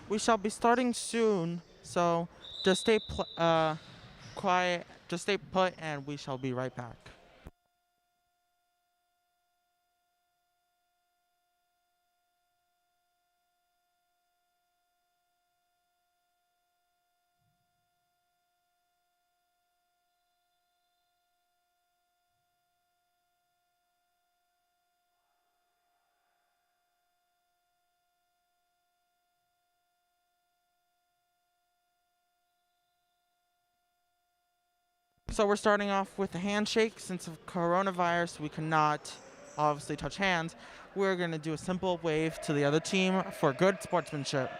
We shall be starting soon, so just stay quiet, just stay put, and we shall be right back. So we're starting off with a handshake. Since of coronavirus, we cannot obviously touch hands. We're going to do a simple wave to the other team for good sportsmanship.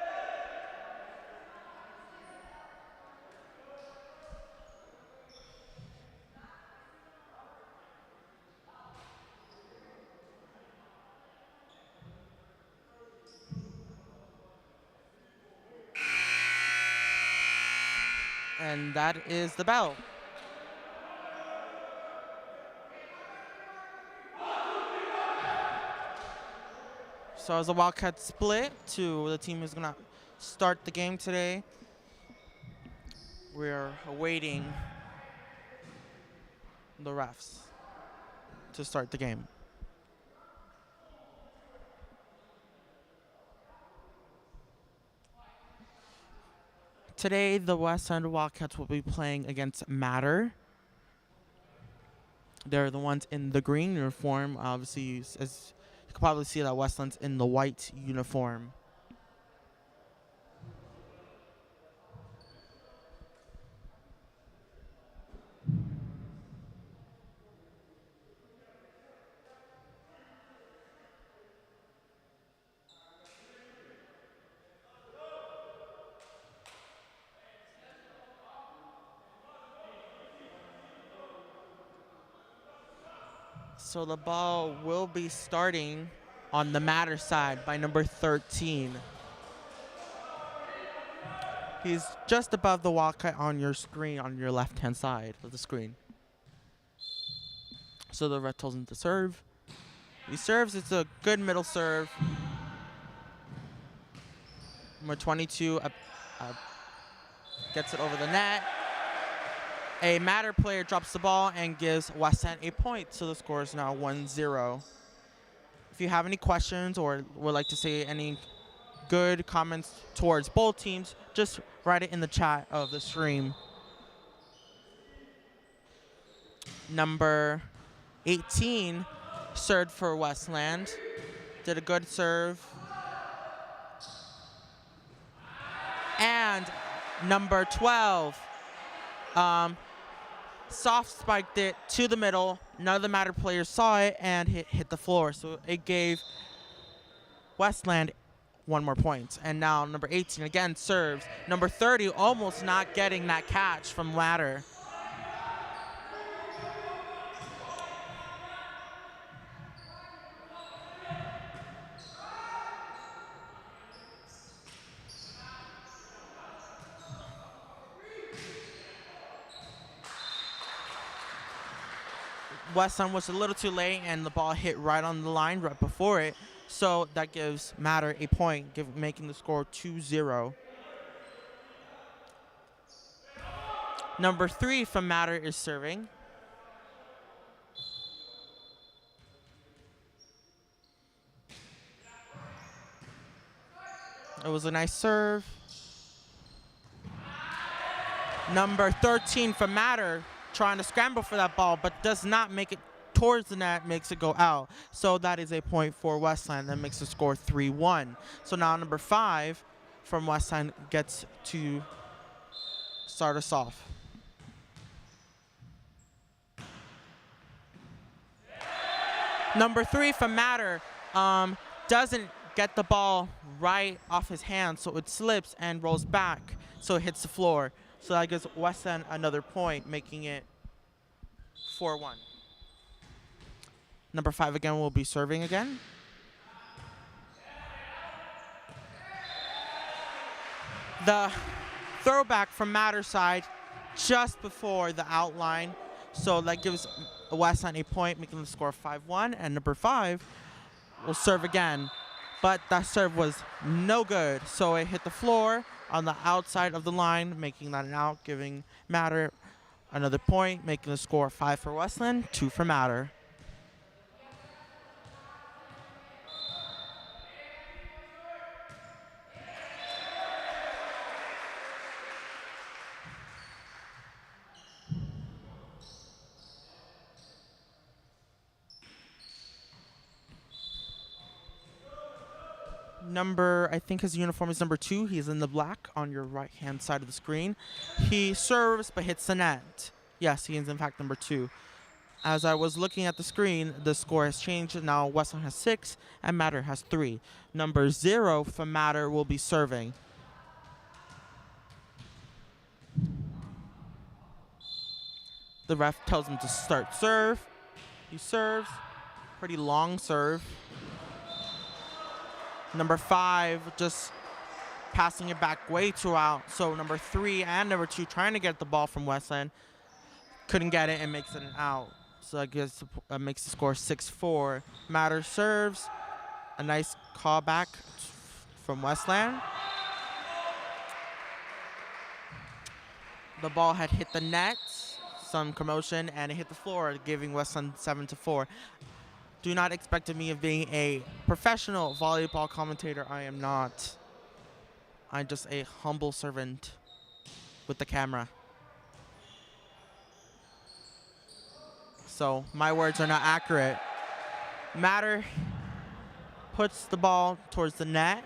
And that is the bell. So as the Wildcats split to the team who's going to start the game today, we're awaiting the refs to start the game. Today, the Westland Wildcats will be playing against Matter. They're the ones in the green uniform. Obviously, as you can probably see that Westland's in the white uniform. So the ball will be starting on the Matter side by number 13. He's just above the Wildcat on your screen, on your left-hand side of the screen. So the ref tells him to serve. He serves. It's a good middle serve. Number 22 gets it over the net. A Matter player drops the ball and gives Westland a point, so the score is now 1-0. If you have any questions or would like to say any good comments towards both teams, just write it in the chat of the stream. Number 18 served for Westland. Did a good serve. And number 12 soft spiked it to the middle. None of the Matter players saw it, and hit the floor. So it gave Westland one more point. And now number 18 again serves. Number 30 almost not getting that catch from Matter. Westland was a little too late, and the ball hit right on the line right before it. So that gives Matter a point, making the score 2-0. Number 3 from Matter is serving. It was a nice serve. Number 13 from Matter trying to scramble for that ball, but does not make it towards the net, makes it go out. So that is a point for Westland. That makes the score 3-1. So now number 5 from Westland gets to start us off. Number 3 from Matter doesn't get the ball right off his hand, so it slips and rolls back, so it hits the floor. So that gives Westland another point, making it 4-1. Number 5 again will be serving again. The throwback from Matter side just before the outline. So that gives Westland a point, making the score 5-1. And number 5 will serve again. but that serve was no good. So it hit the floor on the outside of the line, making that an out, giving Matter another point, making the score 5 for Westland, 2 for Matter. I think his uniform is number 2. He's in the black on your right-hand side of the screen. He serves but hits the net. Yes, he is in fact number 2. As I was looking at the screen, the score has changed. Now Westland has 6 and Matter has 3. Number 0 for Matter will be serving. The ref tells him to start serve. He serves. Pretty long serve. Number 5 just passing it back way too out. So number 3 and number 2 trying to get the ball from Westland. Couldn't get it and makes it an out. So I guess makes the score 6-4. Matter serves. A nice callback from Westland. The ball had hit the net, some commotion, and it hit the floor, giving Westland 7-4. Do not expect me of being a professional volleyball commentator. I am not. I'm just a humble servant with the camera. So my words are not accurate. Matter puts the ball towards the net.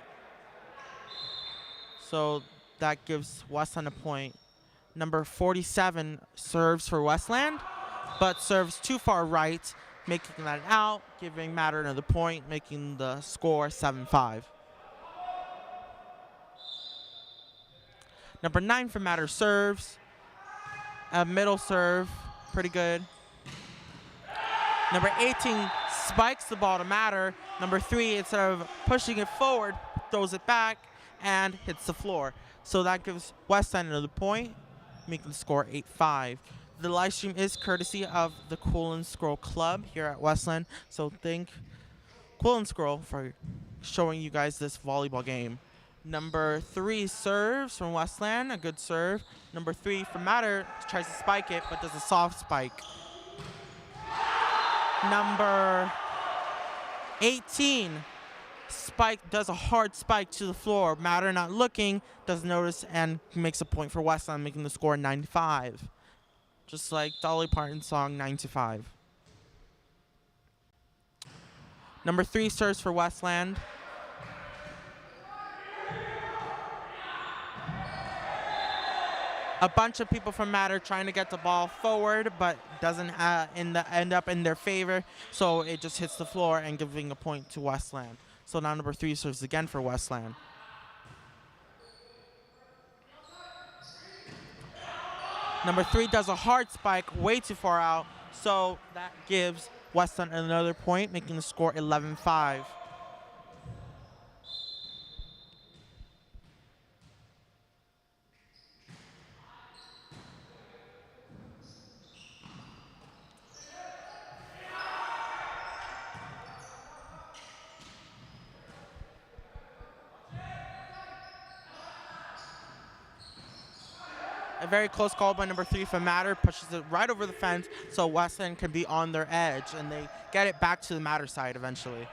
So that gives Westland a point. Number 47 serves for Westland, but serves too far right, making that out, giving Matter another point, making the score 7-5. Number 9 for Matter serves. A middle serve, pretty good. Number 18 spikes the ball to Matter. Number 3, instead of pushing it forward, throws it back and hits the floor. So that gives Westland another point, making the score 8-5. The live stream is courtesy of the Cool and Scroll Club here at Westland. So thank Cool and Scroll for showing you guys this volleyball game. Number 3 serves from Westland, a good serve. Number 3 from Matter tries to spike it, but does a soft spike. Number 18 does a hard spike to the floor. Matter not looking, doesn't notice, and makes a point for Westland, making the score 9-5. Just like Dolly Parton's song 9-5. Number 3 serves for Westland. A bunch of people from Matter trying to get the ball forward, but doesn't end up in their favor. So it just hits the floor and giving a point to Westland. So now number 3 serves again for Westland. Number 3 does a hard spike way too far out. So that gives Westland another point, making the score 11-5. A very close call by number 3 from Matter, pushes it right over the fence so Westland can be on their edge, and they get it back to the Matter side eventually.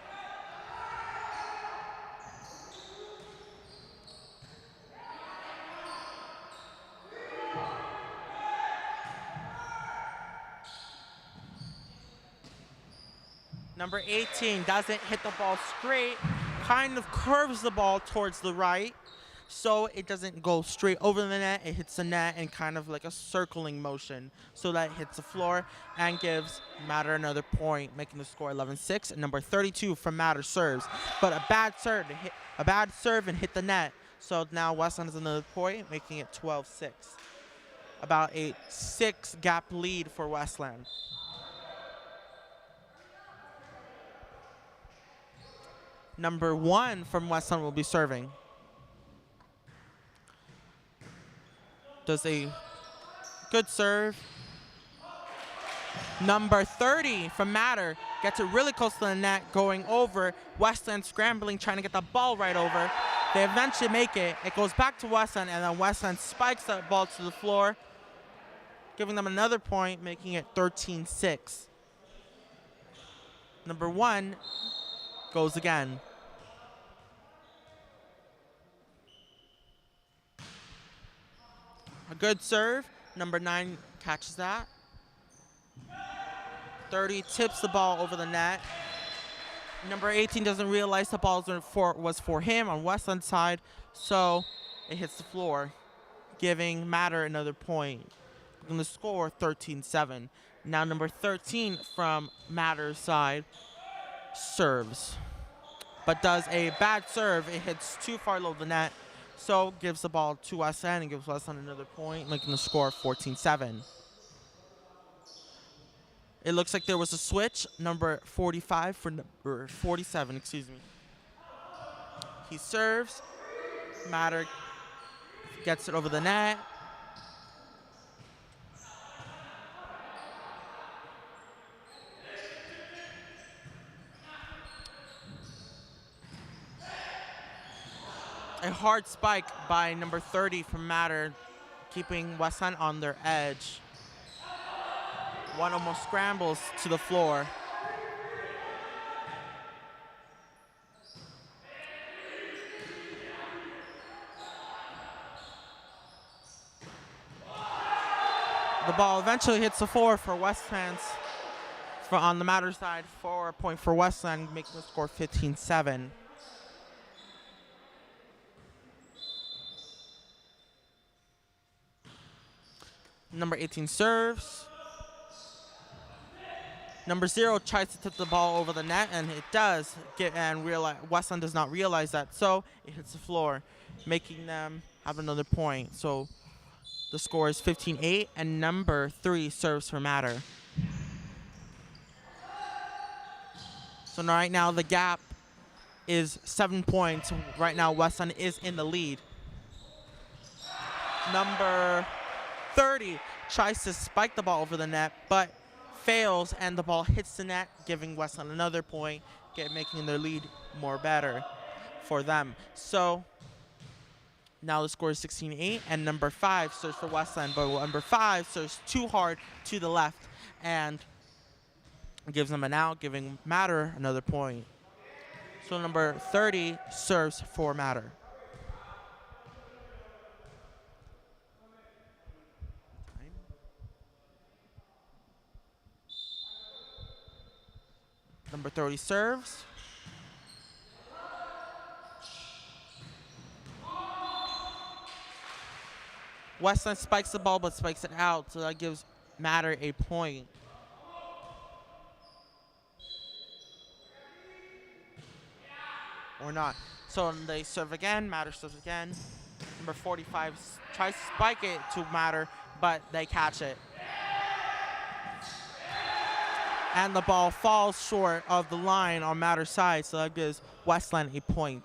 Number 18 doesn't hit the ball straight, kind of curves the ball towards the right, so it doesn't go straight over the net. It hits the net in kind of like a circling motion, so that it hits the floor and gives Matter another point, making the score 11-6. And number 32 from Matter serves, but a bad serve and hit the net. So now Westland has another point, making it 12-6. About a 6-gap lead for Westland. Number 1 from Westland will be serving. Does a good serve. Number 30 from Matter gets it really close to the net, going over. Westland scrambling, trying to get the ball right over. They eventually make it. It goes back to Westland, and then Westland spikes that ball to the floor, giving them another point, making it 13-6. Number 1 goes again. A good serve. Number 9 catches that. 30 tips the ball over the net. Number 18 doesn't realize the ball was for him on Westland's side, so it hits the floor, giving Matter another point. We're going to score 13-7. Now number 13 from Matter's side serves, but does a bad serve. It hits too far low the net, so gives the ball to Westland and gives Westland another point, making the score 14-7. It looks like there was a switch. Number 45 for number 47, excuse me. He serves. Matter gets it over the net. A hard spike by number 30 from Matter, keeping Westland on their edge. One almost scrambles to the floor. The ball eventually hits the floor for Westland's. On the Matter side, 4 point for Westland, making the score 15-7. Number 18 serves. Number 0 tries to tip the ball over the net, and it does. Westland does not realize that, so it hits the floor, making them have another point. So the score is 15-8, and number 3 serves for Matter. So right now the gap is 7 points. Right now Westland is in the lead. Number 30 tries to spike the ball over the net, but fails, and the ball hits the net, giving Westland another point, making their lead more better for them. So now the score is 16-8, and number 5 serves for Westland, but number 5 serves too hard to the left and gives them an out, giving Matter another point. So number 30 serves for Matter. Number 30 serves. Westland spikes the ball, but spikes it out, so that gives Matter a point. Or not. So they serve again, Matter serves again. Number 45 tries to spike it to Matter, but they catch it. And the ball falls short of the line on Matter's side, so that gives Westland a point.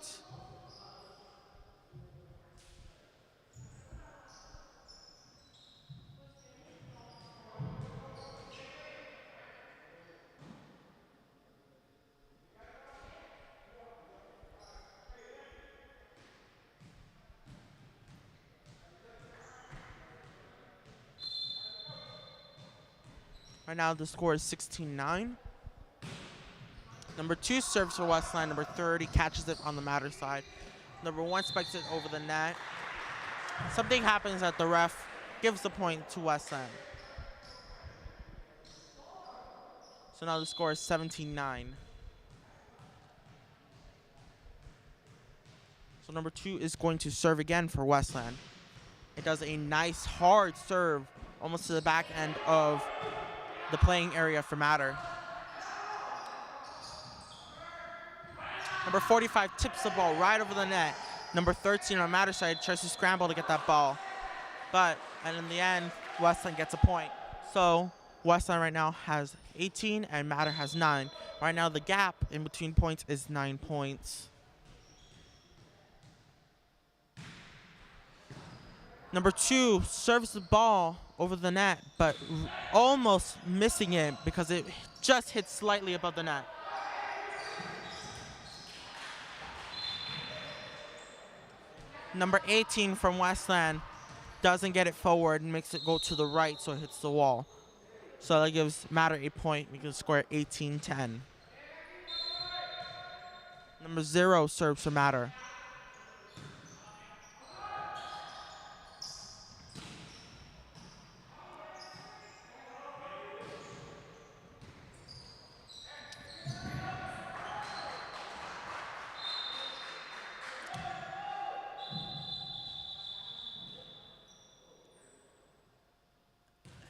Right now the score is 16-9. Number 2 serves for Westland. Number 30 catches it on the Matter side. Number 1 spikes it over the net. Something happens that the ref gives the point to Westland. So now the score is 17-9. So number 2 is going to serve again for Westland. It does a nice hard serve almost to the back end of the playing area for Matter. Number 45 tips the ball right over the net. Number 13 on Matter's side tries to scramble to get that ball. And in the end, Westland gets a point. So Westland right now has 18 and Matter has 9. Right now the gap in between points is 9 points. Number 2 serves the ball over the net, but almost missing it because it just hits slightly above the net. Number 18 from Westland doesn't get it forward and makes it go to the right, so it hits the wall. So that gives Matter a point. We can score 18-10. Number 0 serves for Matter.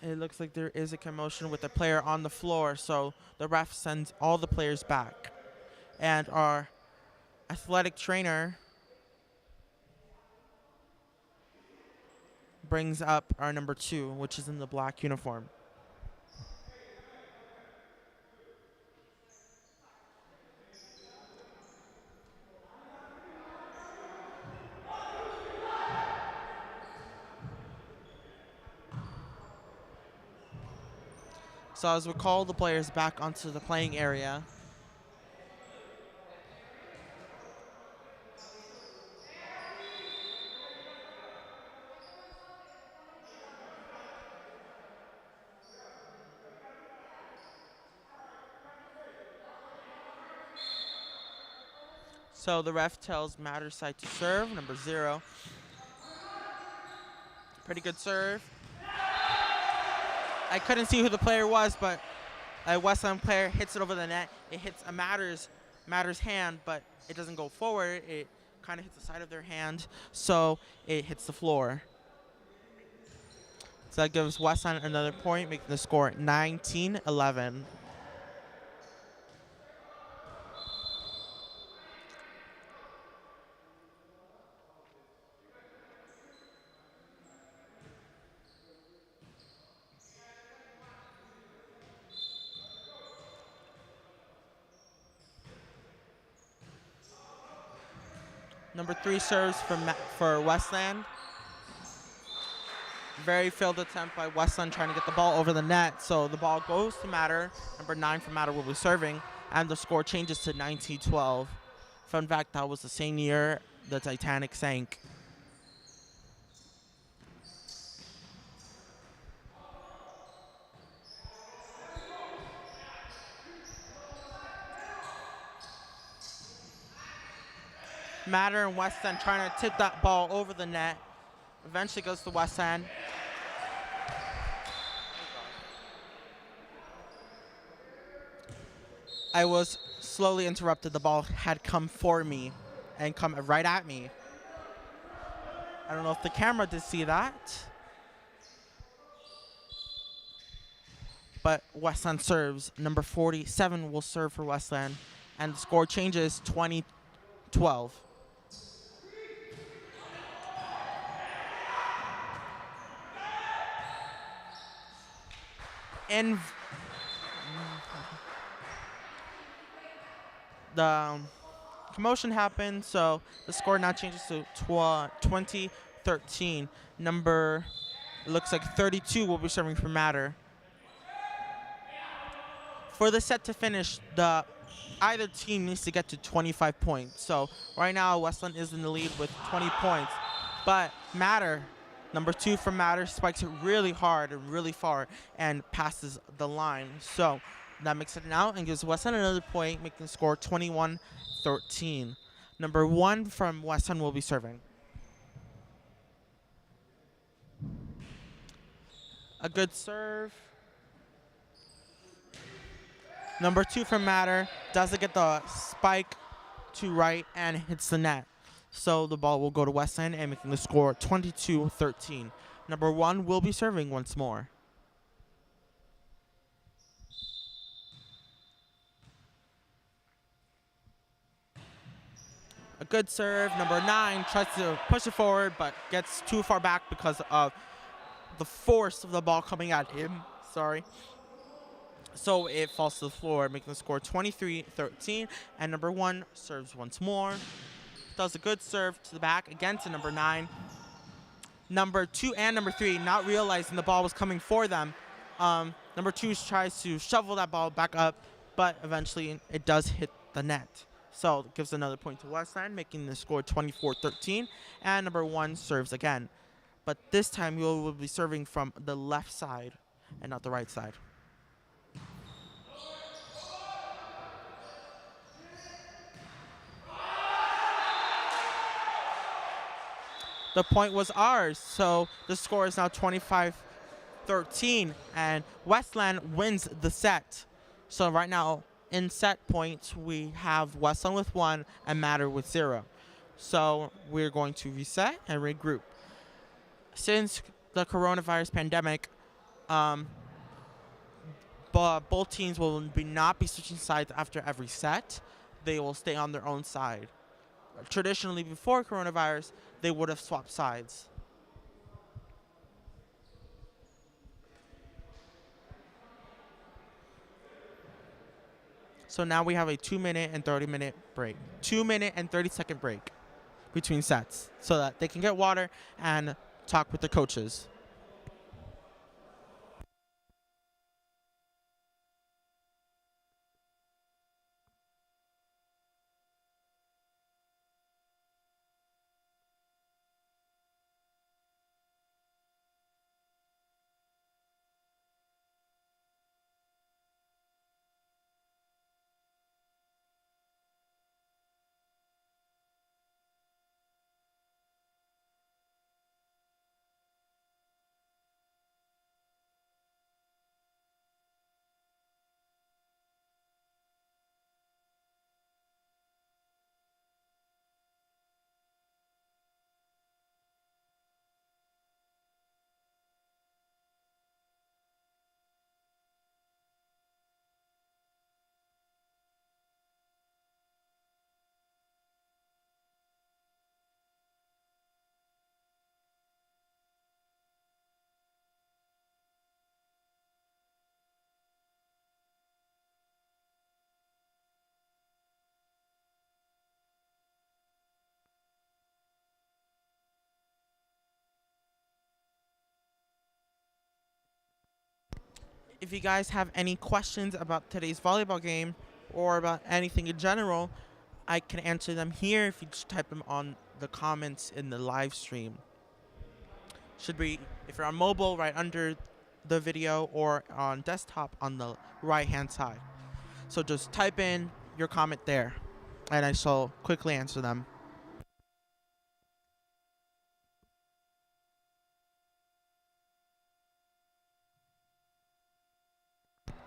It looks like there is a commotion with the player on the floor, so the ref sends all the players back. And our athletic trainer brings up our number 2, which is in the black uniform. So as we call the players back onto the playing area, so the ref tells Matter's side to serve, number 0. Pretty good serve. I couldn't see who the player was, but a Westland player hits it over the net. It hits a Matter's hand, but it doesn't go forward. It kind of hits the side of their hand, so it hits the floor. So that gives Westland another point, making the score 19-11. Number 3 serves for Westland. Very failed attempt by Westland trying to get the ball over the net. So the ball goes to Matter. Number 9 from Matter will be serving. And the score changes to 19-12. Fun fact, that was the same year the Titanic sank. Matter and Westland trying to tip that ball over the net. Eventually goes to Westland. I was slowly interrupted. The ball had come for me and come right at me. I don't know if the camera did see that. But Westland serves. Number 47 will serve for Westland. And the score changes 20-12. And the commotion happened, so the score now changes to 20-13. Number, it looks like 32 will be serving for Matter. For the set to finish, either team needs to get to 25 points. So right now, Westland is in the lead with 20 points. But Matter, number 2 from Matter, spikes it really hard and really far and passes the line. So that makes it out and gives Westland another point, making the score 21-13. Number 1 from Westland will be serving. A good serve. Number 2 from Matter doesn't get the spike to right and hits the net. So the ball will go to Westland and making the score 22-13. Number 1 will be serving once more. A good serve. Number 9 tries to push it forward, but gets too far back because of the force of the ball coming at him. Sorry. So it falls to the floor, making the score 23-13. And number 1 serves once more. Does a good serve to the back, again to number 9. Number 2 and number 3, not realizing the ball was coming for them, Number 2 tries to shovel that ball back up, but eventually it does hit the net. So it gives another point to Westland, making the score 24-13. And number 1 serves again. But this time you will be serving from the left side and not the right side. The point was ours, so the score is now 25-13, and Westland wins the set. So right now, in set points, we have Westland with 1 and Matter with 0. So we're going to reset and regroup. Since the coronavirus pandemic, both teams will not be switching sides after every set. They will stay on their own side. Traditionally, before coronavirus, they would have swapped sides. So now we have a 2-minute and 30-minute break. 2-minute and 30-second break between sets so that they can get water and talk with the coaches. If you guys have any questions about today's volleyball game or about anything in general, I can answer them here if you just type them on the comments in the live stream. Should be, if you're on mobile, right under the video, or on desktop on the right-hand side. So just type in your comment there, and I shall quickly answer them.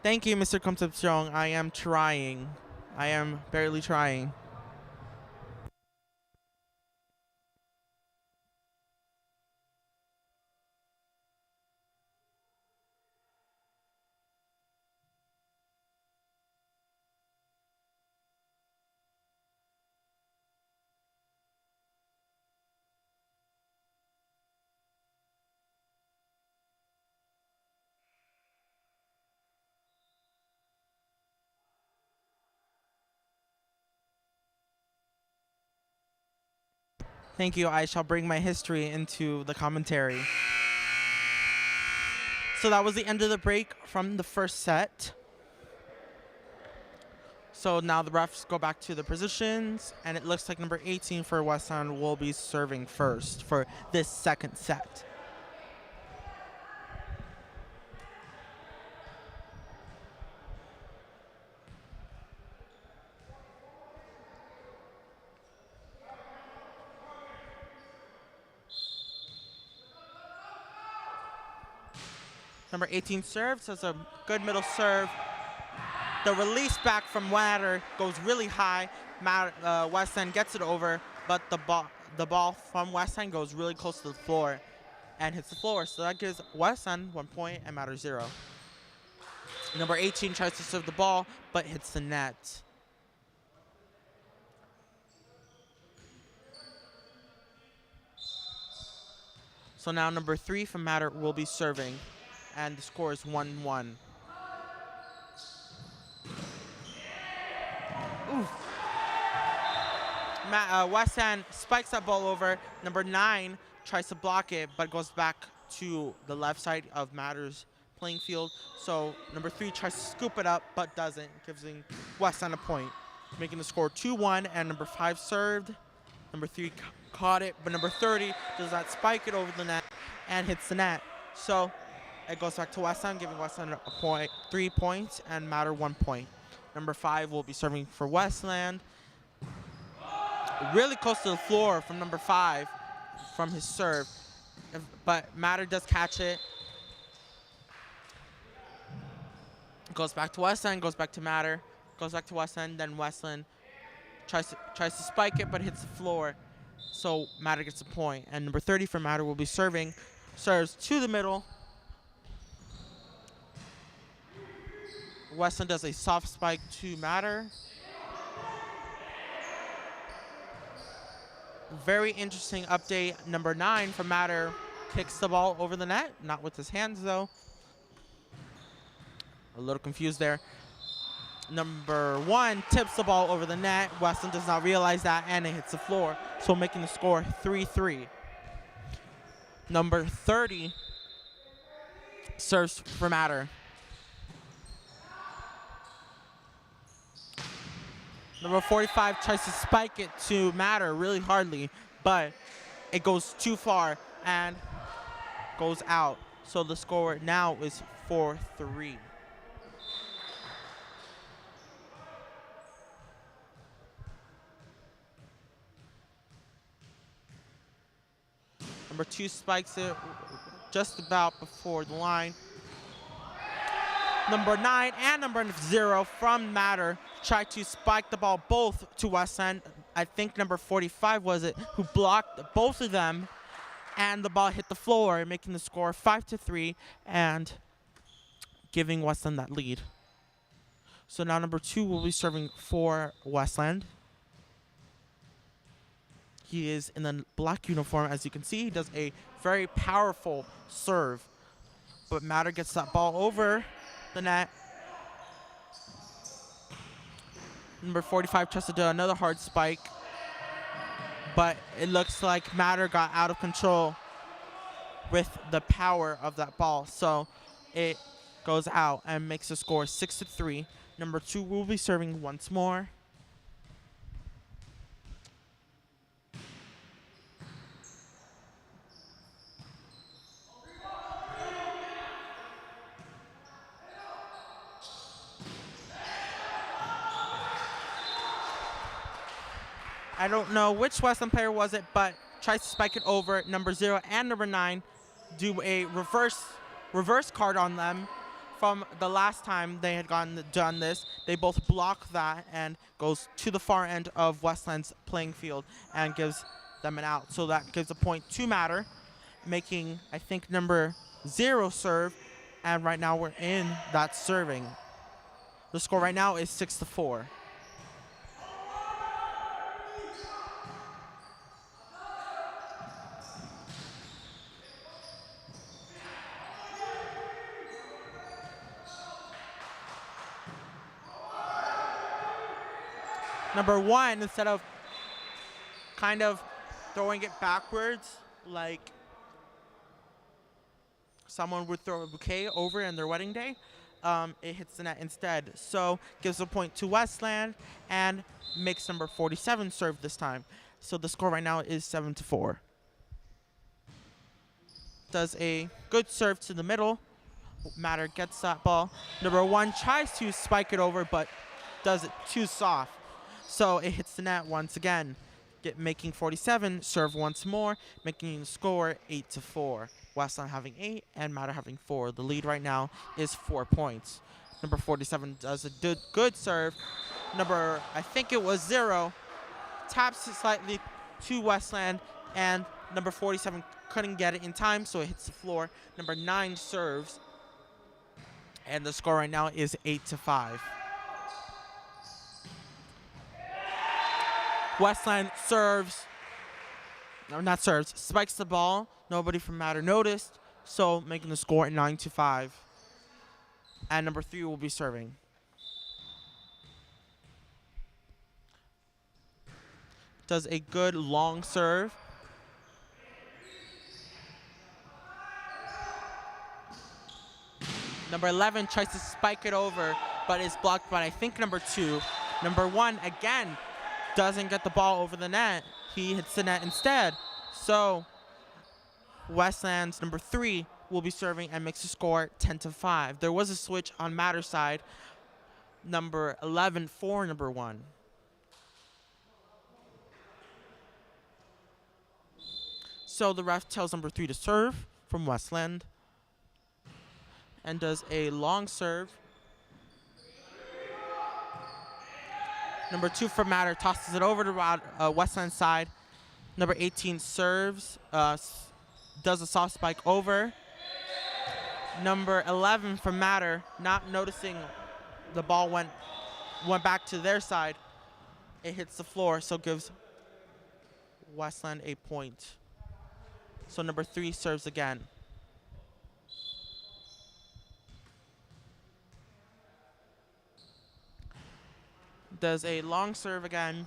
Thank you, Mr. Concepcion. I am trying. I am barely trying. Thank you. I shall bring my history into the commentary. So that was the end of the break from the first set. So now the refs go back to the positions, and it looks like number 18 for Westland will be serving first for this second set. Number 18 serves, has a good middle serve. The release back from Matter goes really high. Westland gets it over, but the ball from Westland goes really close to the floor and hits the floor. So that gives Westland 1 point and Matter 0. Number 18 tries to serve the ball, but hits the net. So now number 3 from Matter will be serving, and the score is 1-1. Westland spikes that ball over. Number 9 tries to block it, but goes back to the left side of Matter's playing field. So number 3 tries to scoop it up, but doesn't, giving Westland a point, making the score 2-1. And number 5 served. Number 3 caught it, but number 30 does not spike it over the net and hits the net. So it goes back to Westland, giving Westland a point, 3 points, and Matter 1 point. Number 5 will be serving for Westland. Really close to the floor from number 5 from his serve, but Matter does catch it. Goes back to Westland, goes back to Matter, goes back to Westland, then Westland tries to spike it, but hits the floor. So Matter gets a point. And number 30 for Matter will be serving. Serves to the middle. Westland does a soft spike to Matter. Very interesting update. Number 9 for Matter kicks the ball over the net. Not with his hands, though. A little confused there. Number 1 tips the ball over the net. Westland does not realize that, and it hits the floor. So making the score 3-3. Number 30 serves for Matter. Number 45 tries to spike it to Matter really hardly, but it goes too far and goes out. So the score now is 4-3. Number 2 spikes it just about before the line. Number 9 and number 0 from Matter try to spike the ball both to Westland. I think number 45 was it, who blocked both of them, and the ball hit the floor, making the score 5-3 and giving Westland that lead. So now number 2 will be serving for Westland. He is in the black uniform, as you can see. He does a very powerful serve, but Matter gets that ball over the net. Number 45 tries to do another hard spike, but it looks like Matter got out of control with the power of that ball. So it goes out and makes the score 6-3. Number 2 will be serving once more. I don't know which Westland player was it, but tries to spike it over. Number 0 and number 9 do a reverse card on them from the last time they had done this. They both block that and goes to the far end of Westland's playing field and gives them an out. So that gives a point to Matter, making, I think, number 0 serve. And right now we're in that serving. The score right now is 6-4. Number 1, instead of kind of throwing it backwards like someone would throw a bouquet over in their wedding day, it hits the net instead. So gives a point to Westland and makes number 47 serve this time. So the score right now is 7-4. Does a good serve to the middle. Matter gets that ball. Number 1 tries to spike it over, but does it too soft. So it hits the net once again, making 47 serve once more, making the score 8-4. Westland having 8 and Matter having 4. The lead right now is 4 points. Number 47 does a good serve. Number, I think it was 0, taps it slightly to Westland, and number 47 couldn't get it in time, so it hits the floor. Number 9 serves, and the score right now is 8-5. Westland serves, no, not serves, spikes the ball. Nobody from Matter noticed, so making the score 9-5. And number 3 will be serving. Does a good long serve. Number 11 tries to spike it over, but is blocked by, I think, number 2. Number 1, again, doesn't get the ball over the net. He hits the net instead. So Westland's number 3 will be serving and makes the score 10-5. There was a switch on Matter's side. Number 11 for number 1. So the ref tells number 3 to serve from Westland and does a long serve. Number 2 for Matter tosses it over to Westland side. Number 18 serves, does a soft spike over. Number 11 for Matter, not noticing the ball went back to their side. It hits the floor, so gives Westland a point. So number 3 serves again. Does a long serve again.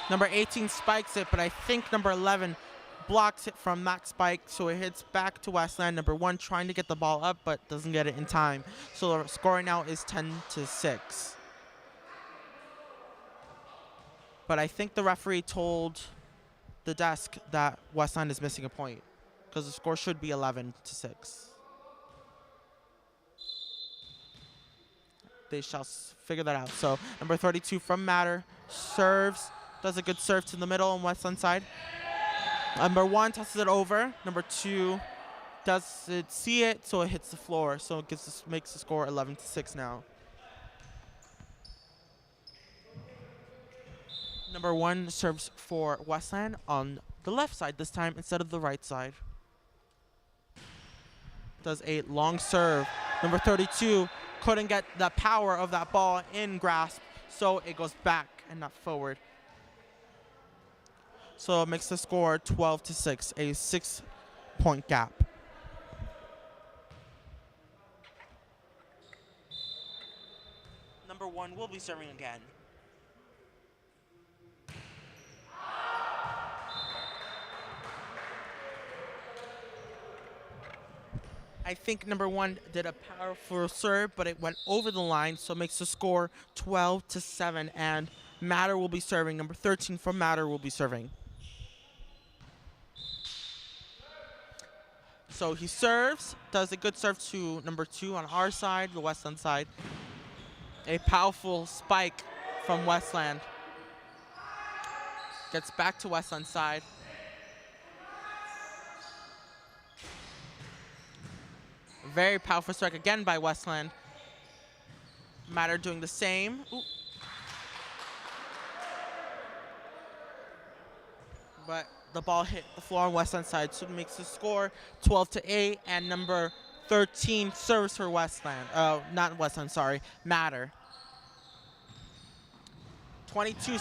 Number 18 spikes it, but I think number 11 blocks it from that spike, so it hits back to Westland. Number 1 trying to get the ball up, but doesn't get it in time. So the score now is 10-6. But I think the referee told the desk that Westland is missing a point because the score should be 11-6. They shall figure that out. So number 32 from Matter serves, does a good serve to the middle on Westland side. Number 1 tosses it over. Number 2 doesn't see it, so it hits the floor. So it makes the score 11-6 now. Number 1 serves for Westland on the left side this time instead of the right side. Does a long serve. Number 32 couldn't get the power of that ball in grasp, so it goes back and not forward. So it makes the score 12-6, a 6-point gap. Number 1 will be serving again. I think number 1 did a powerful serve, but it went over the line, so it makes the score 12-7, and Matter will be serving. Number 13 from Matter will be serving. So he serves, does a good serve to number 2 on our side, the Westland side. A powerful spike from Westland. Gets back to Westland side. Very powerful strike again by Westland. Matter doing the same. Ooh. But the ball hit the floor on Westland side, so it makes the score 12-8, and number 13 serves for Westland. Not Westland, sorry, Matter. 22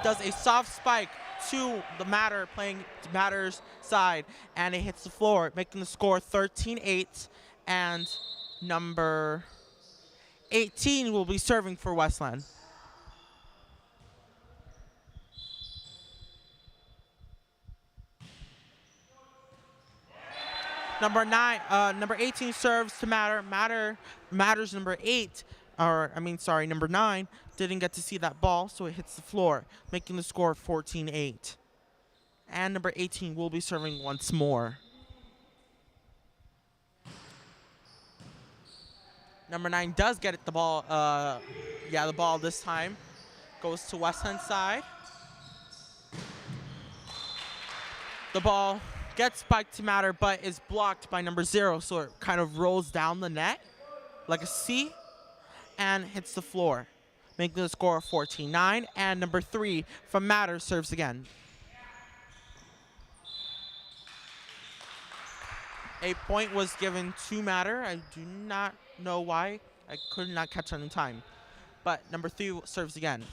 does a soft spike to the Matter, playing Matter's side, and it hits the floor, making the score 13-8, and number 18 will be serving for Westland. Number 18 serves to Matter. Matter's number 9 didn't get to see that ball, so it hits the floor, making the score 14-8. And number 18 will be serving once more. Number 9 does get it the ball. The ball this time goes to Westland side. The ball gets spiked to Matter, but is blocked by number 0, so it kind of rolls down the net like a C and hits the floor, making the score 14-9. And number 3 from Matter serves again. A point was given to Matter. I do not know why. I could not catch on in time. But number 3 serves again.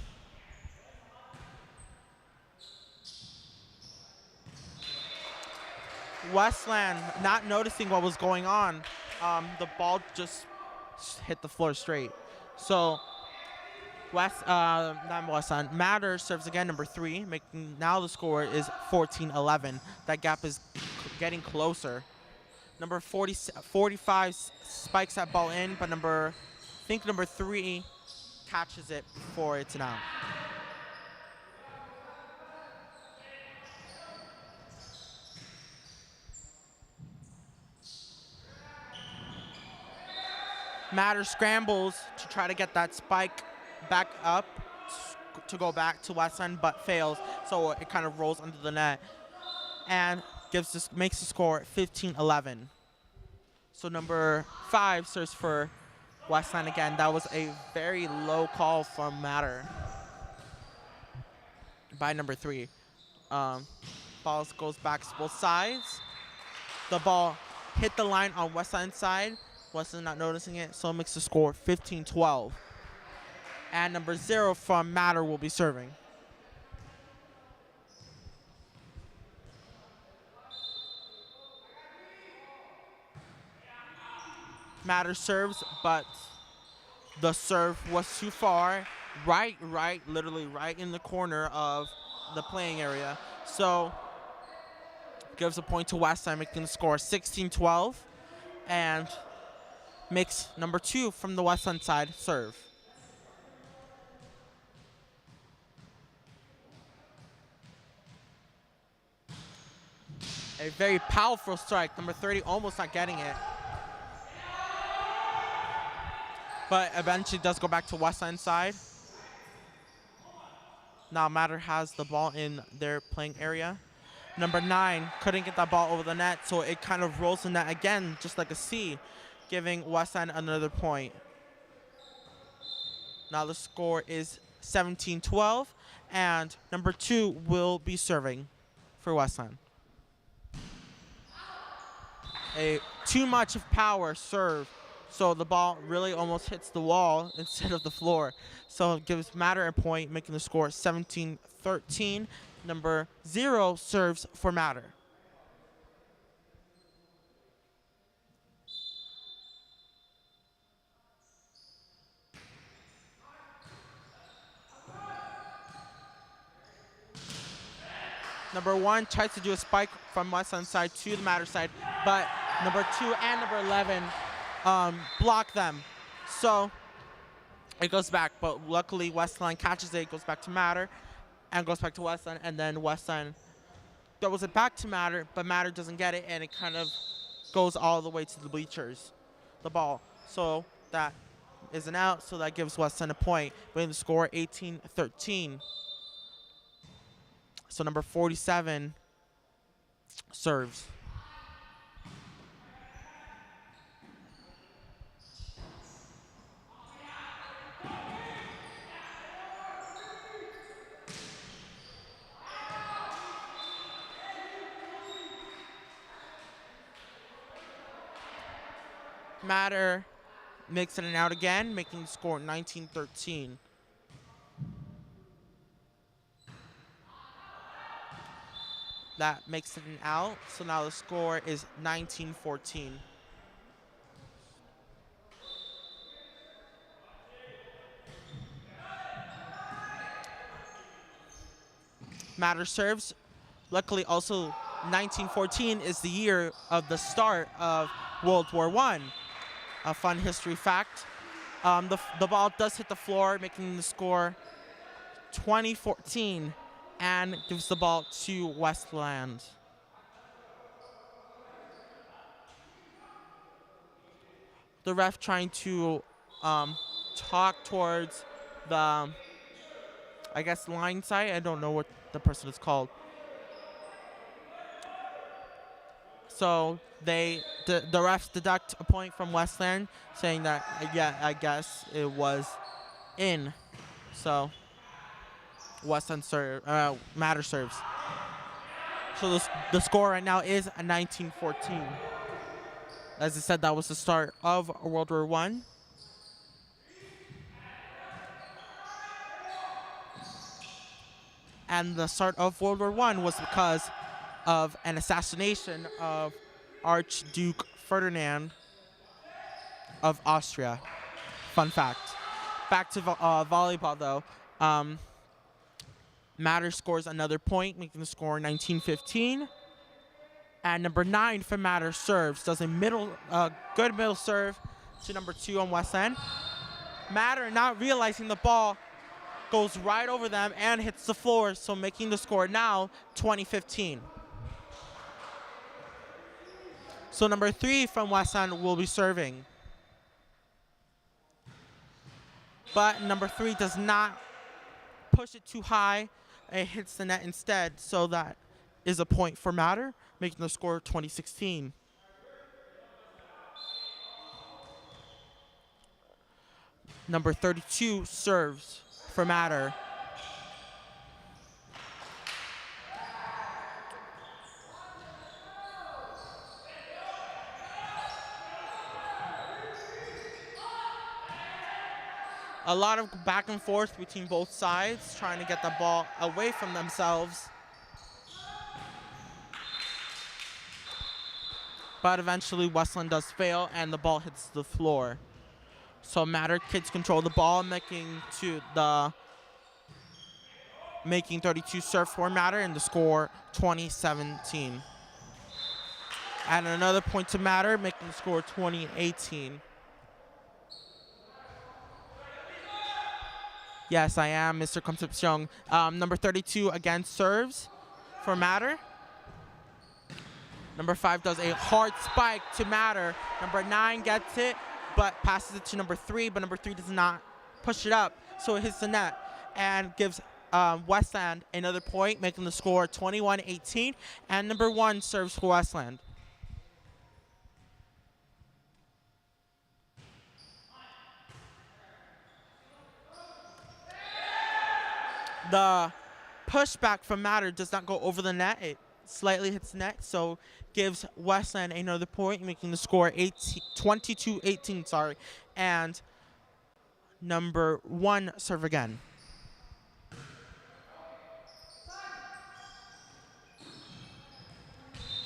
Westland not noticing what was going on. The ball just hit the floor straight. So Not Westland. Matter serves again, number 3, making now the score is 14-11. That gap is getting closer. Number 45 spikes that ball in, but number 3 catches it before it's an out. Matter scrambles to try to get that spike back up to go back to Westland, but fails, so it kind of rolls under the net and makes the score 15-11. So number 5 serves for Westland again. That was a very low call from Matter by number 3. Ball goes back to both sides. The ball hit the line on Westland's side. Westland not noticing it, so it makes the score 15-12. And number 0 from Matter will be serving. Matter serves, but the serve was too far, literally right in the corner of the playing area. So gives a point to Westland, making the score 16-12, and makes number 2 from the Westland side serve. A very powerful strike. Number 30 almost not getting it. But eventually does go back to Westland side. Now Matter has the ball in their playing area. Number 9 couldn't get that ball over the net, so it kind of rolls in that again, just like a C, giving Westland another point. Now the score is 17-12, and number 2 will be serving for Westland. A too much of power serve, so the ball really almost hits the wall instead of the floor. So it gives Matter a point, making the score 17-13. Number 0 serves for Matter. Number 1 tries to do a spike from Westland side to the Matter side, but number 2 and number 11 block them. So it goes back, but luckily Westland catches it, goes back to Matter, and goes back to Westland, and then Westland throws it back to Matter, but Matter doesn't get it, and it kind of goes all the way to the bleachers, the ball. So that is an out, so that gives Westland a point, winning the score 18-13. So number 47 serves. Matter makes it an out again, making the score 19-13. That makes it an out, so now the score is 19-14. Matter serves. Luckily, also 1914 is the year of the start of World War I. A fun history fact. The ball does hit the floor, making the score 20-14. And gives the ball to Westland. The ref trying to talk towards the, I guess, line side. I don't know what the person is called. So the refs deduct a point from Westland, saying that, yeah, I guess it was in. So Westland Matter serves. So the score right now is a 19-14. As I said, that was the start of World War I. And the start of World War I was because of an assassination of Archduke Ferdinand of Austria. Fun fact. Back to volleyball, though. Matter scores another point, making the score 19-15. And number 9 for Matter serves, does a good middle serve to number 2 on Westland. Matter, not realizing the ball, goes right over them and hits the floor, so making the score now 20-15. So number 3 from Westland will be serving. But number 3 does not push it too high. It hits the net instead, so that is a point for Matter, making the score 20-16. Number 32 serves for Matter. A lot of back and forth between both sides, trying to get the ball away from themselves. But eventually Westland does fail and the ball hits the floor. So Matter kids control the ball, making 32 serve for Matter and the score 20-17. And another point to Matter, making the score 20-18. Yes, I am, Mr. Concepcion. Number 32 again serves for Matter. Number 5 does a hard spike to Matter. Number 9 gets it, but passes it to number 3, but number 3 does not push it up, so it hits the net and gives Westland another point, making the score 21-18. And number 1 serves for Westland. The pushback from Matter does not go over the net. It slightly hits the net, so gives Westland another point, making the score 22-18. Sorry, and number 1 serve again.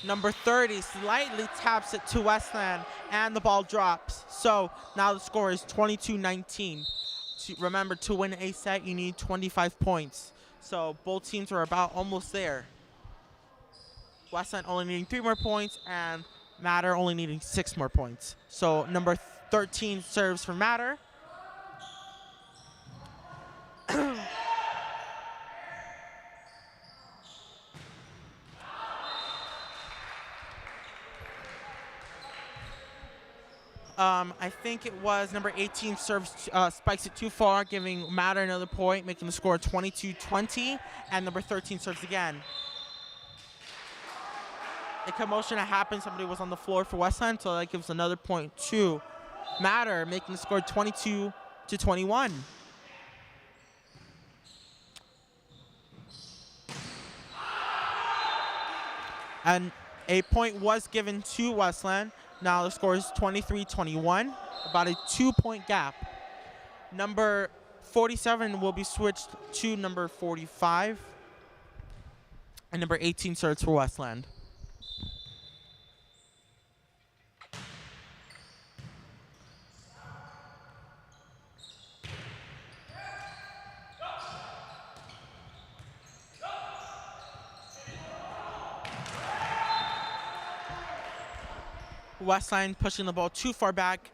Number 30 slightly taps it to Westland, and the ball drops. So now the score is 22-19. Remember, to win a set, you need 25 points. So both teams are about almost there. Westland only needing 3 more points, and Matter only needing 6 more points. So number 13 serves for Matter. I think it was number 18 serves, spikes it too far, giving Matter another point, making the score 22-20, and number 13 serves again. A commotion that happened, somebody was on the floor for Westland, so that gives another point to Matter, making the score 22-21. And a point was given to Westland. Now the score is 23-21, about a 2-point gap. Number 47 will be switched to number 45. And number 18 serves for Westland. Westline pushing the ball too far back,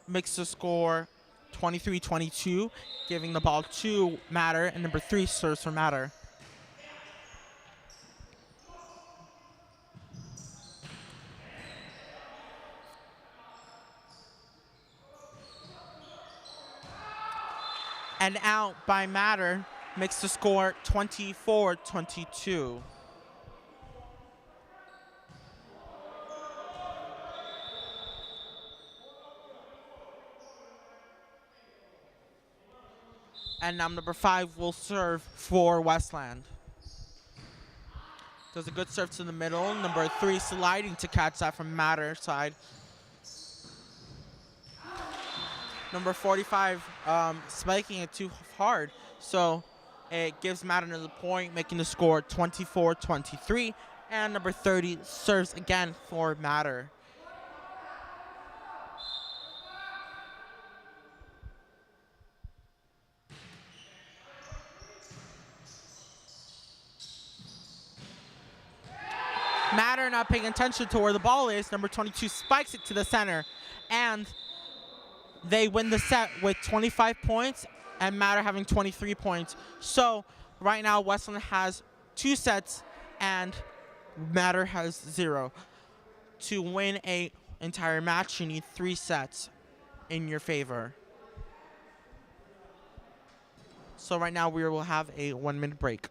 makes the score 23-22, giving the ball to Matter, and number 3 serves for Matter. And out by Matter, makes the score 24-22. And now number 5 will serve for Westland. Does a good serve to the middle. Number 3 sliding to catch that from Matter side. Number 45 spiking it too hard. So it gives Matter another point, making the score 24-23. And number 30 serves again for Matter. Matter not paying attention to where the ball is. Number 22 spikes it to the center, and they win the set with 25 points and Matter having 23 points. So right now Westland has 2 sets and Matter has 0. To win an entire match, you need 3 sets in your favor. So right now we will have a 1-minute break.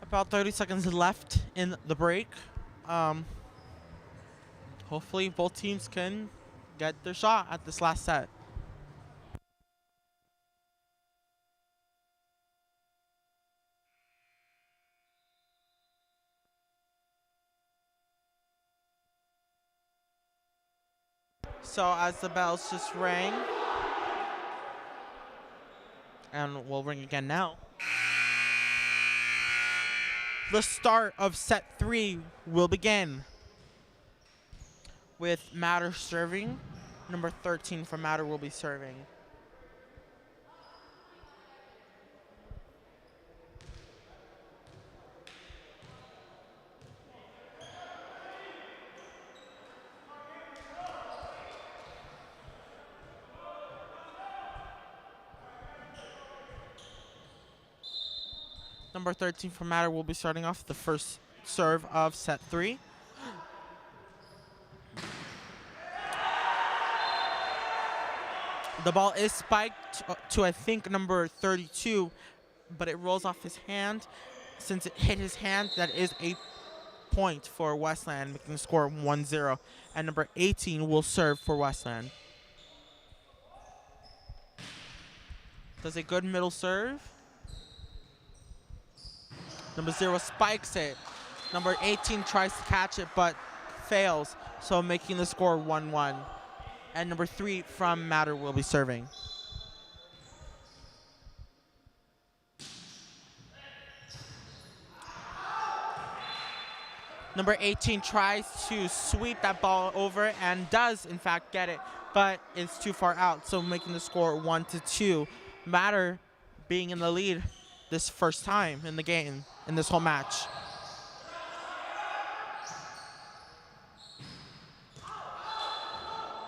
About 30 seconds left in the break. Hopefully both teams can get their shot at this last set. So as the bells just rang, and will ring again now, the start of set 3 will begin with Matter serving. Number 13 for Matter will be serving. Number 13 for Matter will be starting off the first serve of set 3. The ball is spiked to I think number 32, but it rolls off his hand. Since it hit his hand, that is a point for Westland, making the score 1-0. And number 18 will serve for Westland. Does a good middle serve. Number 0 spikes it. Number 18 tries to catch it, but fails, so making the score 1-1. And number 3 from Matter will be serving. Number 18 tries to sweep that ball over and does, in fact, get it, but it's too far out, so making the score 1-2. Matter being in the lead this first time in the game, in this whole match.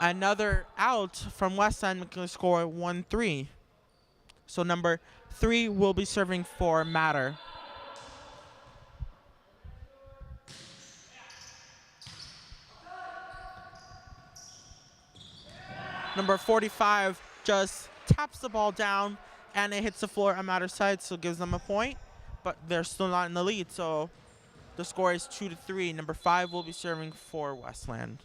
Another out from Westland, making the score 1-3. So number 3 will be serving for Matter. Number 45 just taps the ball down and it hits the floor on Matter's side, so it gives them a point, but they're still not in the lead, so the score is 2-3. Number 5 will be serving for Westland.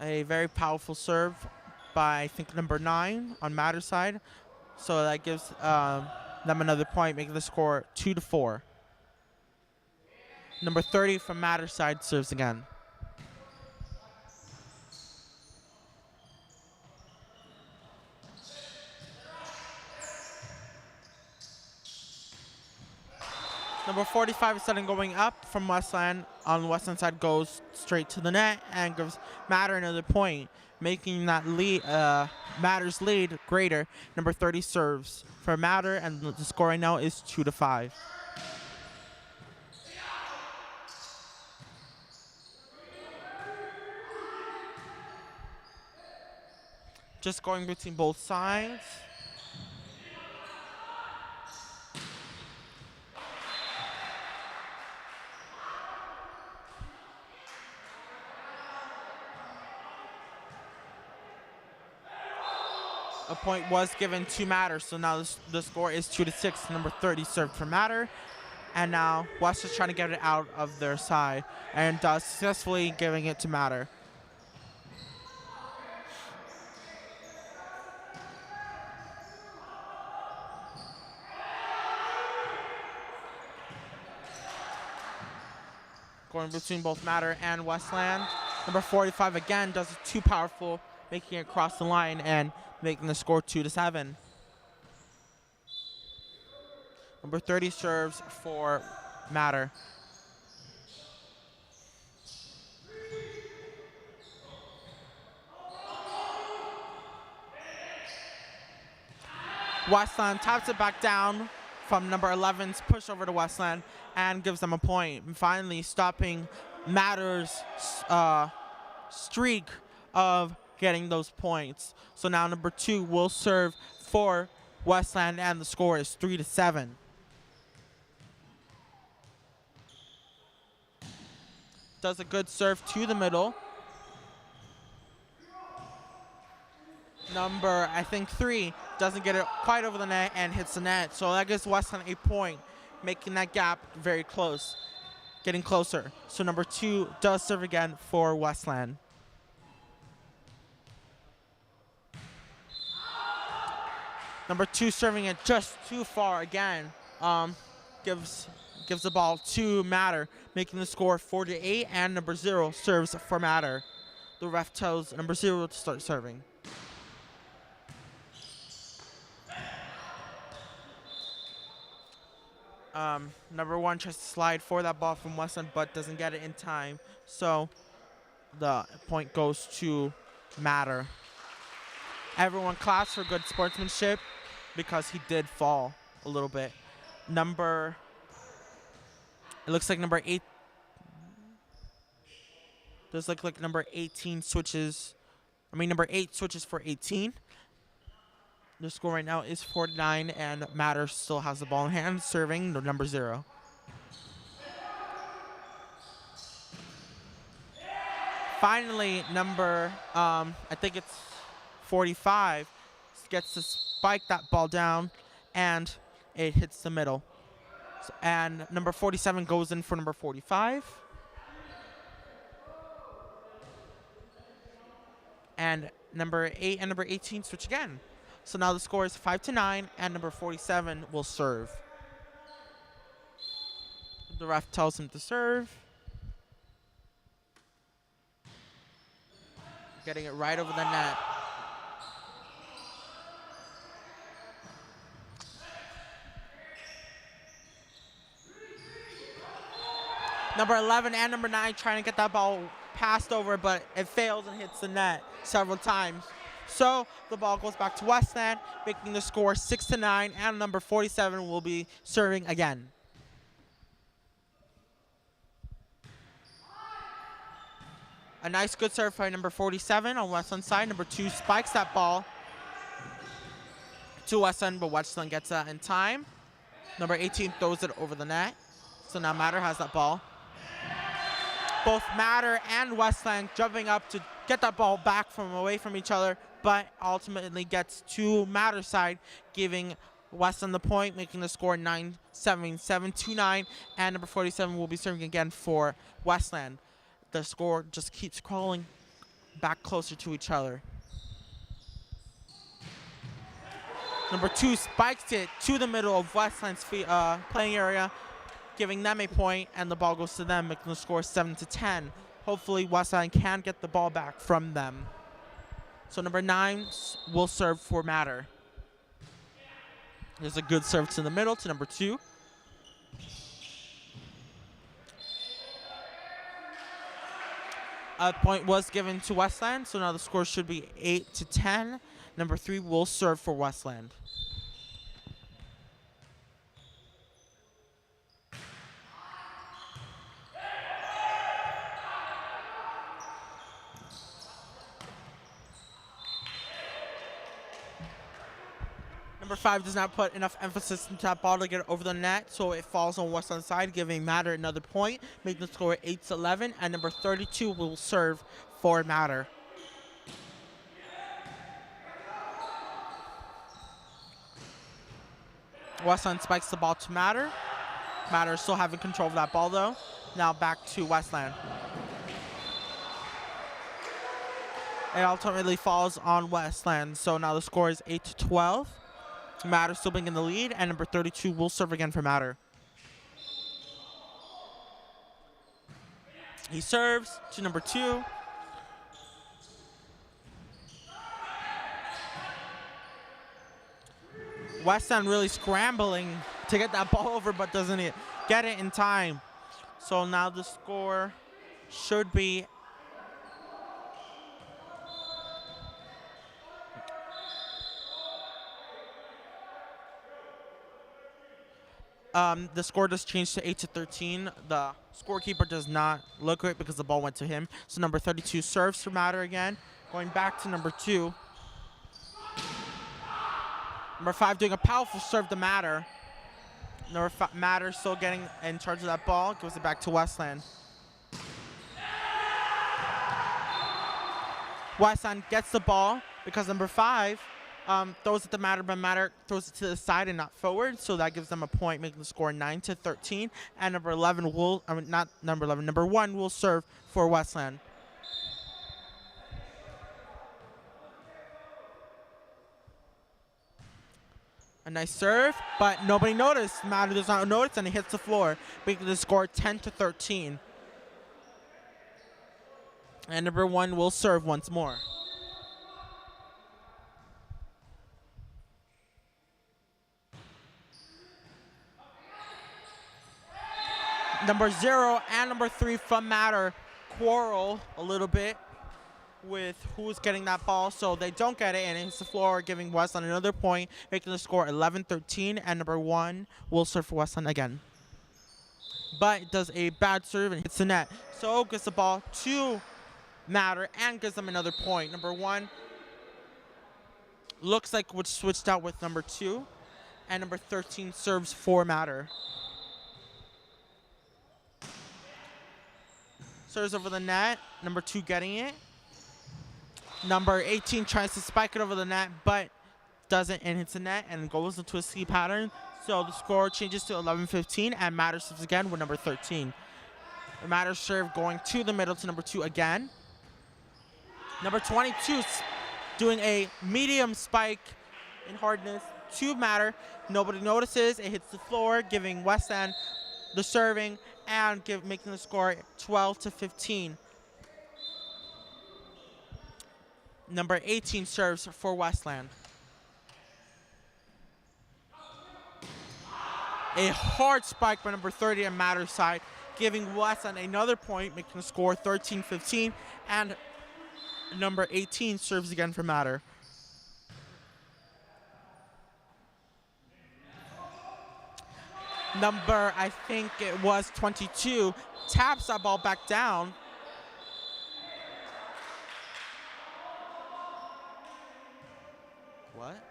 A very powerful serve by, I think, number 9 on Matter's side. So that gives them another point, making the score 2-4. Number 30 from Matter's side serves again. Number 45 is suddenly going up from Westland. On the Westland side, goes straight to the net and gives Matter another point, making that lead, Matter's lead greater. Number 30 serves for Matter, and the score right now is 2-5. Just going between both sides. A point was given to Matter, so now the score is 2-6. Number 30 served for Matter, and now West is trying to get it out of their side and successfully giving it to Matter. Going between both Matter and Westland. Number 45 again does it too powerful, making it cross the line and making the score 2-7. Number 30 serves for Matter. Westland taps it back down from number 11's push over to Westland and gives them a point. And finally stopping Matter's streak of getting those points. So now number 2 will serve for Westland, and the score is 3-7. Does a good serve to the middle. Number, I think, 3 doesn't get it quite over the net and hits the net. So that gives Westland a point, making that gap very close, getting closer. So number 2 does serve again for Westland. Number 2 serving it just too far again. Gives the ball to Matter, making the score 4-8, and number 0 serves for Matter. The ref tells number 0 to start serving. Number 1 tries to slide for that ball from Westland, but doesn't get it in time. So the point goes to Matter. Everyone claps for good sportsmanship because he did fall a little bit. It looks like number 8. Does look like number 18 switches. Number 8 switches for 18. The score right now is 4-9, and Matter still has the ball in hand, serving the number 0. Finally, number, I think it's 45, gets to spike that ball down, and it hits the middle. So, and number 47 goes in for number 45. And number 8 and number 18 switch again. So now the score is 5-9, and number 47 will serve. The ref tells him to serve. getting it right over the net. Number 11 and number 9 trying to get that ball passed over, but it fails and hits the net several times. So the ball goes back to Westland, making the score 6-9, and number 47 will be serving again. A nice good serve by number 47 on Westland side. Number 2 spikes that ball to Westland, but Westland gets that in time. Number 18 throws it over the net. So now Matter has that ball. Both Matter and Westland jumping up to get that ball back from away from each other, but ultimately gets to Matter's side, giving Westland the point, making the score 9-7, 7-9, and number 47 will be serving again for Westland. The score just keeps crawling back closer to each other. Number 2 spikes it to the middle of Westland's playing area, giving them a point, and the ball goes to them, making the score 7-10. Hopefully Westland can get the ball back from them. So number 9 will serve for Matter. There's a good serve to the middle to number 2. A point was given to Westland, so now the score should be 8-10. Number 3 will serve for Westland. Number 5 does not put enough emphasis into that ball to get it over the net, so it falls on Westland's side, giving Matter another point, making the score 8-11, and number 32 will serve for Matter. Westland spikes the ball to Matter. Matter still having control of that ball though. Now back to Westland. It ultimately falls on Westland, so now the score is 8-12. Matter still being in the lead, and number 32 will serve again for Matter. He serves to number 2. Westland really scrambling to get that ball over, but doesn't get it in time. So now the score should be the score does change to 8-13. The scorekeeper does not look at it because the ball went to him. So number 32 serves for Matter again. Going back to number 2. Number 5 doing a powerful serve to Matter. Number 5, Matter still getting in charge of that ball. Gives it back to Westland. Westland gets the ball because number 5 throws it to Matter, but Matter throws it to the side and not forward, so that gives them a point, making the score 9-13. And number 11 will, not number 11, number 1 will serve for Westland. A nice serve, but nobody noticed. Matter does not notice, and it hits the floor, making the score 10-13. And number 1 will serve once more. Number 0 and number 3 from Matter quarrel a little bit with who's getting that ball, so they don't get it, and it hits the floor, giving Westland another point, making the score 11-13, and number 1 will serve for Westland again. But it does a bad serve and hits the net, so gets the ball to Matter and gives them another point. Number 1 looks like which switched out with number 2, and number 13 serves for Matter. Serves over the net, number 2 getting it. Number 18 tries to spike it over the net, but doesn't, and hits the net and goes into a C pattern. So the score changes to 11-15, and Matter serves again with number 13. The Matter serve going to the middle to number 2 again. Number 22 doing a medium spike in hardness to Matter. Nobody notices. It hits the floor, giving Westland the serving and making the score 12-15. Number 18 serves for Westland. A hard spike by number 30 on Matter's side, giving Westland another point, making the score 13-15. And number 18 serves again for Matter. Number, I think it was 22, taps that ball back down. What?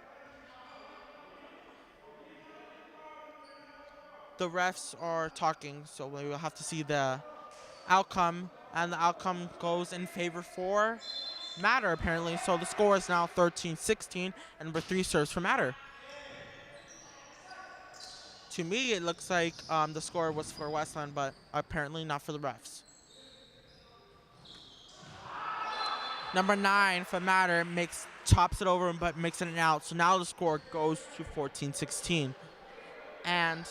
The refs are talking, so we will have to see the outcome, and the outcome goes in favor for Matter, apparently. So the score is now 13-16, and number 3 serves for Matter. To me, it looks like the score was for Westland, but apparently not for the refs. Number 9 for Matter chops it over, but makes it an out. So now the score goes to 14-16. And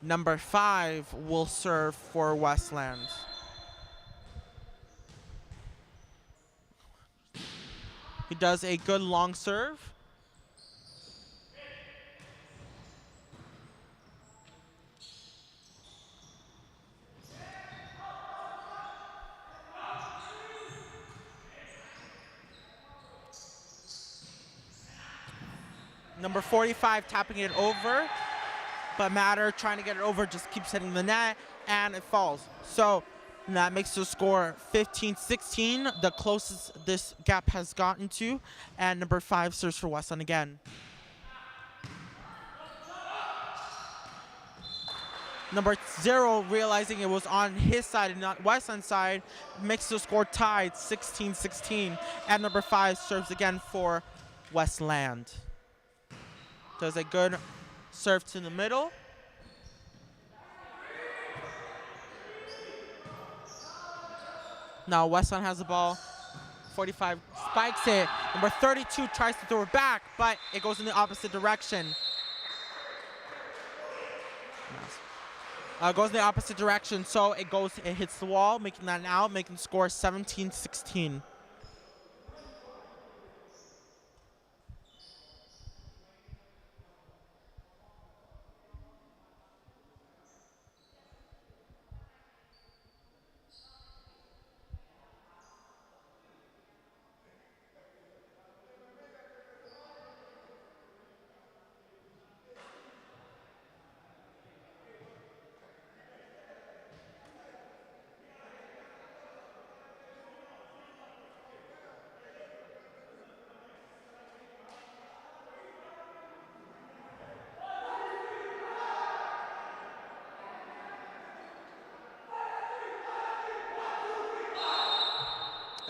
number 5 will serve for Westland. He does a good long serve. Number 45 tapping it over, but Matter trying to get it over just keeps hitting the net, and it falls. So that makes the score 15-16, the closest this gap has gotten to, and number 5 serves for Westland again. Number 0, realizing it was on his side and not Westland's side, makes the score tied 16-16, and number 5 serves again for Westland. Does a good serve to the middle. Now Westland has the ball. 45 spikes it. Number 32 tries to throw it back, but it goes in the opposite direction. Goes in the opposite direction, so it hits the wall, making that an out, making the score 17-16.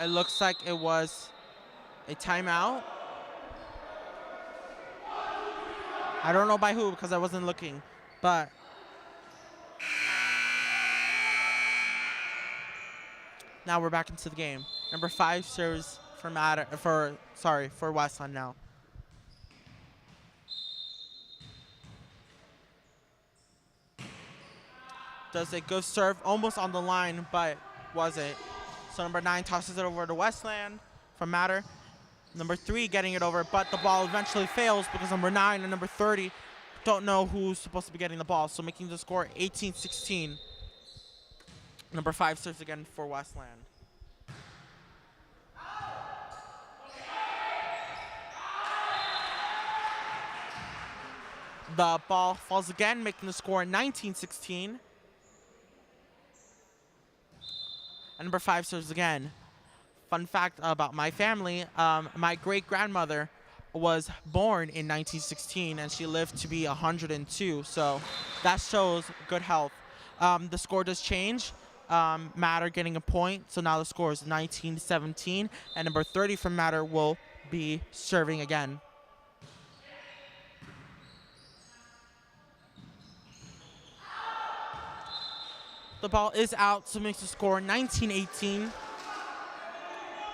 It looks like it was a timeout. I don't know by who because I wasn't looking, but now we're back into the game. Number 5 serves for Westland now. Does a good serve, almost on the line, but wasn't. So number 9 tosses it over to Westland from Matter. Number 3 getting it over, but the ball eventually fails because number 9 and number 30 don't know who's supposed to be getting the ball, so making the score 18-16. Number 5 serves again for Westland. The ball falls again, making the score 19-16. And number 5 serves again. Fun fact about my family, my great-grandmother was born in 1916, and she lived to be 102, so that shows good health. The score does change. Matter getting a point, so now the score is 19-17, and number 30 from Matter will be serving again. The ball is out, so it makes the score 19-18.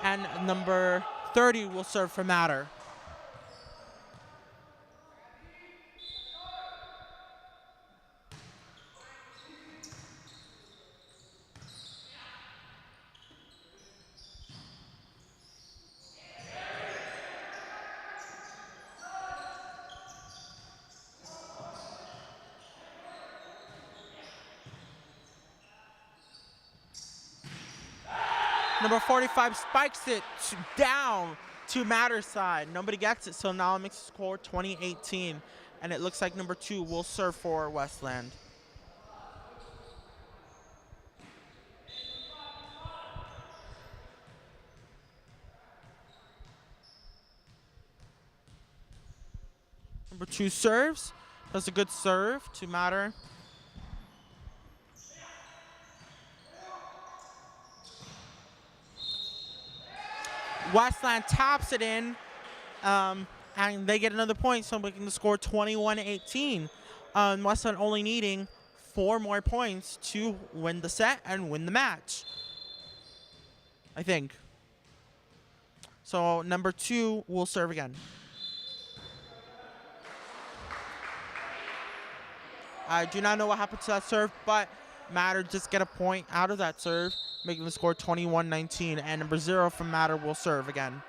And number 30 will serve for Matter. Number 45 spikes it down to Matter's side. Nobody gets it, so now it makes the score 20-18. And it looks like number 2 will serve for Westland. Number 2 serves. That's a good serve to Matter. Westland taps it in, and they get another point, so making the score 21-18. Westland only needing 4 more points to win the set and win the match, I think. So number 2 will serve again. I do not know what happened to that serve, but Matter just get a point out of that serve, making the score 21-19, and number 0 from Matter will serve again.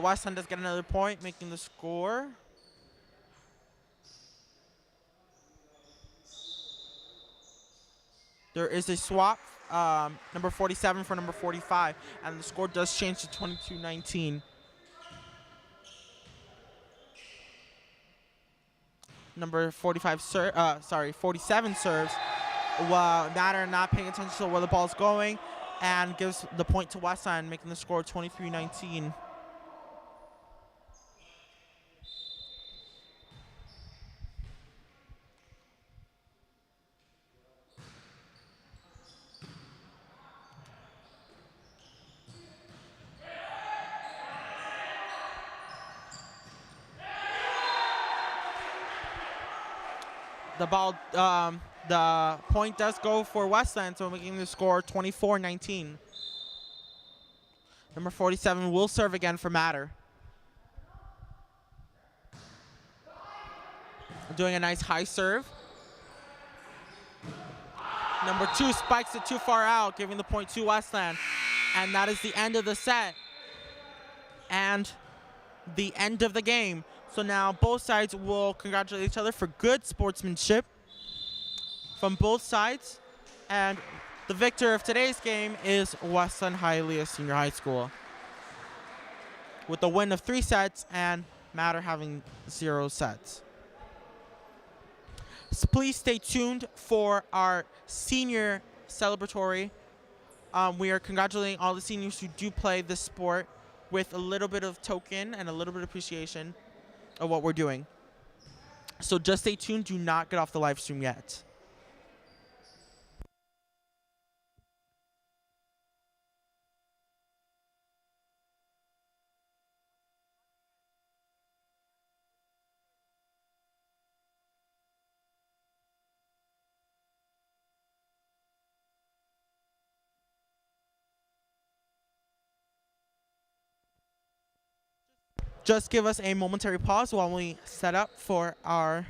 Westland does get another point, making the score. There is a swap, number 47 for number 45, and the score does change to 22-19. Number 47 serves. Matter not paying attention to where the ball's going, and gives the point to Westland, making the score 23-19. The point does go for Westland, so making the score 24-19. Number 47 will serve again for Matter. Doing a nice high serve. Number 2 spikes it too far out, giving the point to Westland. And that is the end of the set. And the end of the game. So now both sides will congratulate each other for good sportsmanship from both sides. And the victor of today's game is Westland Hialeah Senior High School, with a win of 3 sets and Matter having 0 sets. So please stay tuned for our senior celebratory. We are congratulating all the seniors who do play this sport with a little bit of token and a little bit of appreciation of what we're doing. So just stay tuned. Do not get off the live stream yet. Just give us a momentary pause while we set up for our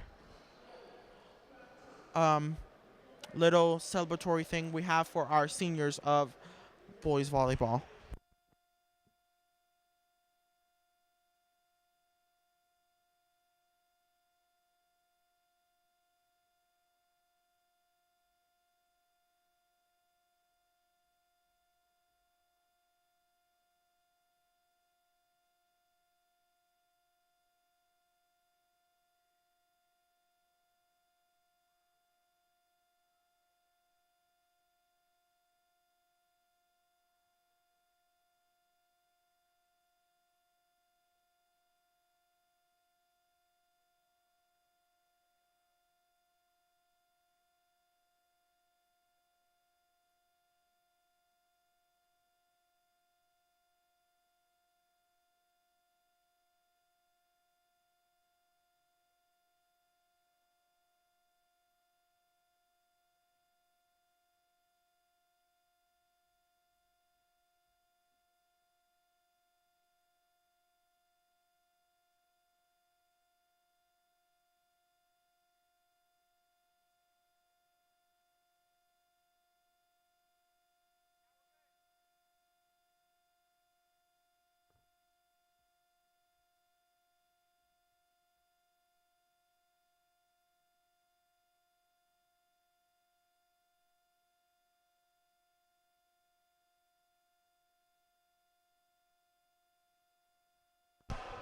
little celebratory thing we have for our seniors of boys volleyball.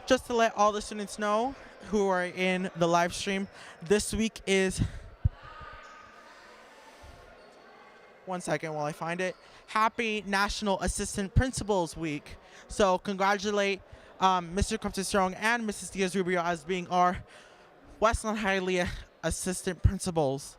just to let all the students know who are in the live stream, this week is, one second while I find it, Happy National Assistant Principals Week. So congratulate Mr. Strong and Mrs. Diaz-Rubio as being our Westland Hialeah Assistant Principals.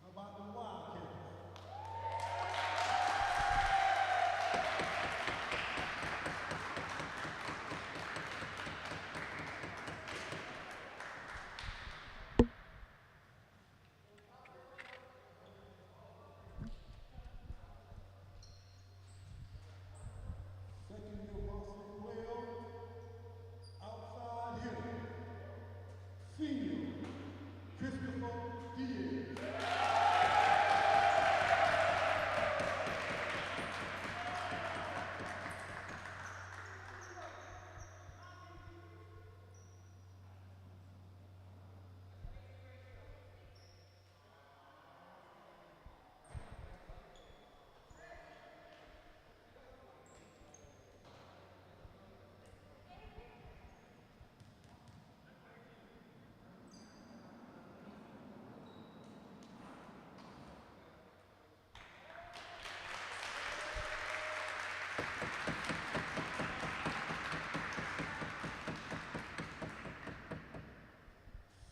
How about the Wildcats? Second year varsity player, outside hitter, senior, Christopher Diaz.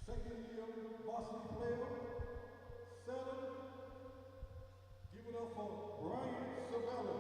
Second year varsity player, seven, give it up for Brian Savello.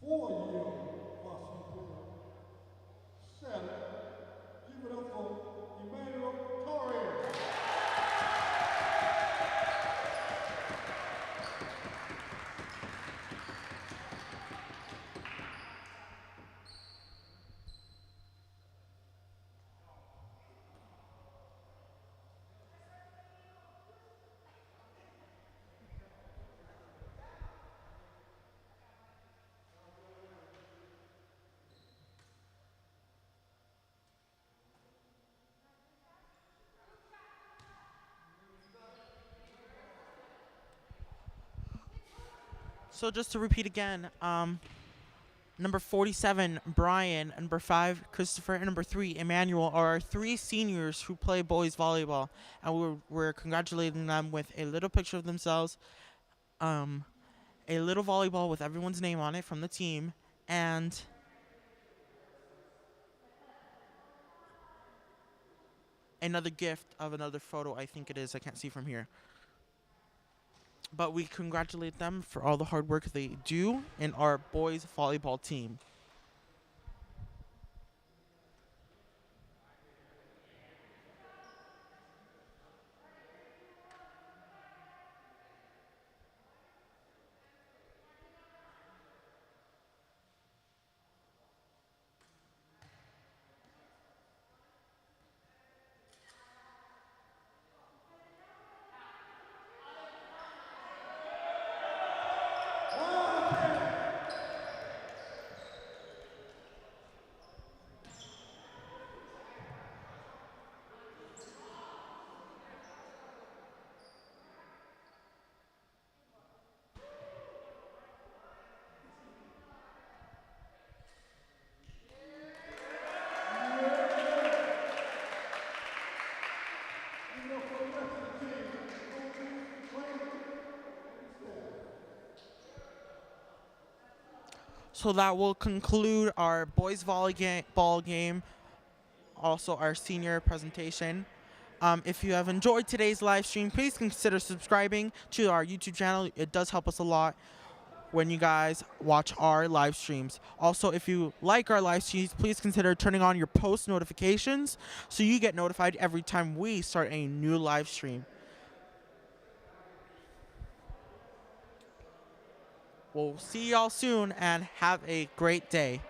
Four-year varsity player, seven, give it up for Emmanuel Torres. So just to repeat again, number 47, Brian, number 5, Christopher, and number 3, Emmanuel are our 3 seniors who play boys volleyball, and we're congratulating them with a little picture of themselves, a little volleyball with everyone's name on it from the team, and another gift of another photo, I think it is. I can't see from here. But we congratulate them for all the hard work they do in our boys volleyball team. So that will conclude our boys volleyball game, also our senior presentation. If you have enjoyed today's live stream, please consider subscribing to our YouTube channel. It does help us a lot when you guys watch our live streams. Also, if you like our live streams, please consider turning on your post notifications so you get notified every time we start a new live stream. We'll see y'all soon and have a great day.